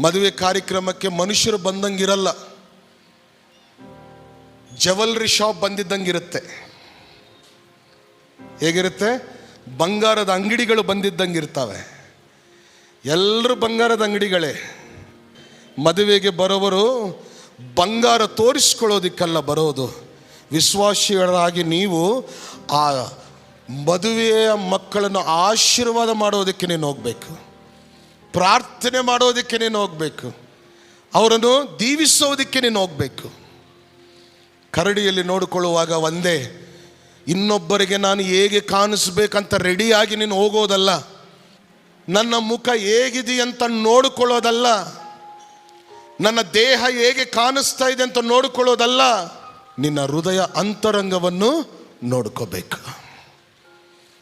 ಮದುವೆ ಕಾರ್ಯಕ್ರಮಕ್ಕೆ ಮನುಷ್ಯರು ಬಂದಂಗಿರಲ್ಲ, ಜವಲ್ರಿ ಶಾಪ್ ಬಂದಿದ್ದಂಗಿರುತ್ತೆ. ಹೇಗಿರುತ್ತೆ? ಬಂಗಾರದ ಅಂಗಡಿಗಳು ಬಂದಿದ್ದಂಗಿರ್ತವೆ. ಎಲ್ಲರೂ ಬಂಗಾರದ ಅಂಗಡಿಗಳೇ. ಮದುವೆಗೆ ಬರೋವರು ಬಂಗಾರ ತೋರಿಸ್ಕೊಳ್ಳೋದಿಕ್ಕಲ್ಲ ಬರೋದು. ವಿಶ್ವಾಸಿಗಳಾಗಿ ನೀವು ಆ ಮದುವೆಯ ಮಕ್ಕಳನ್ನು ಆಶೀರ್ವಾದ ಮಾಡೋದಕ್ಕೆ ನೀನು ಹೋಗಬೇಕು, ಪ್ರಾರ್ಥನೆ ಮಾಡೋದಕ್ಕೆ ನೀನು ಹೋಗಬೇಕು, ಅವರನ್ನು ದೀವಿಸೋದಕ್ಕೆ ನೀನು ಹೋಗಬೇಕು. ಕರಡಿಯಲ್ಲಿ ನೋಡಿಕೊಳ್ಳುವಾಗ ಒಂದೇ, ಇನ್ನೊಬ್ಬರಿಗೆ ನಾನು ಹೇಗೆ ಕಾಣಿಸ್ಬೇಕಂತ ರೆಡಿಯಾಗಿ ನೀನು ಹೋಗೋದಲ್ಲ, ನನ್ನ ಮುಖ ಹೇಗಿದೆಯಂತ ನೋಡಿಕೊಳ್ಳೋದಲ್ಲ, ನನ್ನ ದೇಹ ಹೇಗೆ ಕಾಣಿಸ್ತಾ ಇದೆ ಅಂತ ನೋಡಿಕೊಳ್ಳೋದಲ್ಲ, ನಿನ್ನ ಹೃದಯ ಅಂತರಂಗವನ್ನು ನೋಡ್ಕೋಬೇಕು.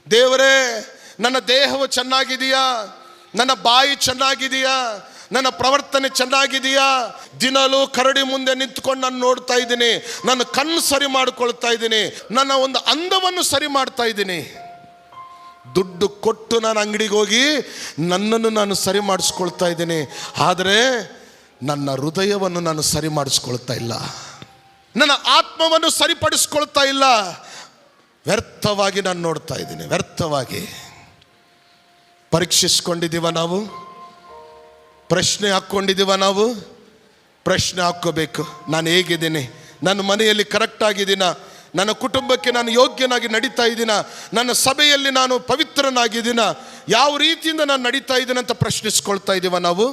ದೇವರೇ, ನನ್ನ ದೇಹವು ಚೆನ್ನಾಗಿದೆಯಾ, ನನ್ನ ಬಾಯಿ ಚೆನ್ನಾಗಿದೆಯಾ, ನನ್ನ ಪ್ರವರ್ತನೆ ಚೆನ್ನಾಗಿದೆಯಾ? ದಿನಲೂ ಕರಡಿ ಮುಂದೆ ನಿಂತ್ಕೊಂಡು ನಾನು ನೋಡ್ತಾ ಇದ್ದೀನಿ, ನನ್ನ ಕಣ್ಣು ಸರಿ ಮಾಡಿಕೊಳ್ತಾ ಇದ್ದೀನಿ, ನನ್ನ ಒಂದು ಅಂದವನ್ನು ಸರಿ ಮಾಡ್ತಾ ಇದ್ದೀನಿ. ದುಡ್ಡು ಕೊಟ್ಟು ನಾನು ಅಂಗಡಿಗೆ ಹೋಗಿ ನನ್ನನ್ನು ನಾನು ಸರಿ ಮಾಡಿಸ್ಕೊಳ್ತಾ ಇದ್ದೀನಿ, ಆದರೆ ನನ್ನ ಹೃದಯವನ್ನು ನಾನು ಸರಿ ಮಾಡಿಸ್ಕೊಳ್ತಾ ಇಲ್ಲ, ನನ್ನ ಆತ್ಮವನ್ನು ಸರಿಪಡಿಸ್ಕೊಳ್ತಾ ಇಲ್ಲ. ವ್ಯರ್ಥವಾಗಿ ನಾನು ನೋಡ್ತಾ ಇದ್ದೀನಿ, ವ್ಯರ್ಥವಾಗಿ. ಪರೀಕ್ಷಿಸ್ಕೊಂಡಿದ್ದೀವ ನಾವು? ಪ್ರಶ್ನೆ ಹಾಕ್ಕೊಂಡಿದ್ದೀವ ನಾವು? ಪ್ರಶ್ನೆ ಹಾಕ್ಕೋಬೇಕು. ನಾನು ಹೇಗಿದ್ದೀನಿ? ನನ್ನ ಮನೆಯಲ್ಲಿ ಕರೆಕ್ಟಾಗಿದ್ದೀನ? ನನ್ನ ಕುಟುಂಬಕ್ಕೆ ನಾನು ಯೋಗ್ಯನಾಗಿ ನಡೀತಾ ಇದ್ದೀನ? ನನ್ನ ಸಭೆಯಲ್ಲಿ ನಾನು ಪವಿತ್ರನಾಗಿದ್ದೀನ? ಯಾವ ರೀತಿಯಿಂದ ನಾನು ನಡೀತಾ ಇದ್ದೀನ ಅಂತ ಪ್ರಶ್ನಿಸ್ಕೊಳ್ತಾ ಇದ್ದೀವ ನಾವು?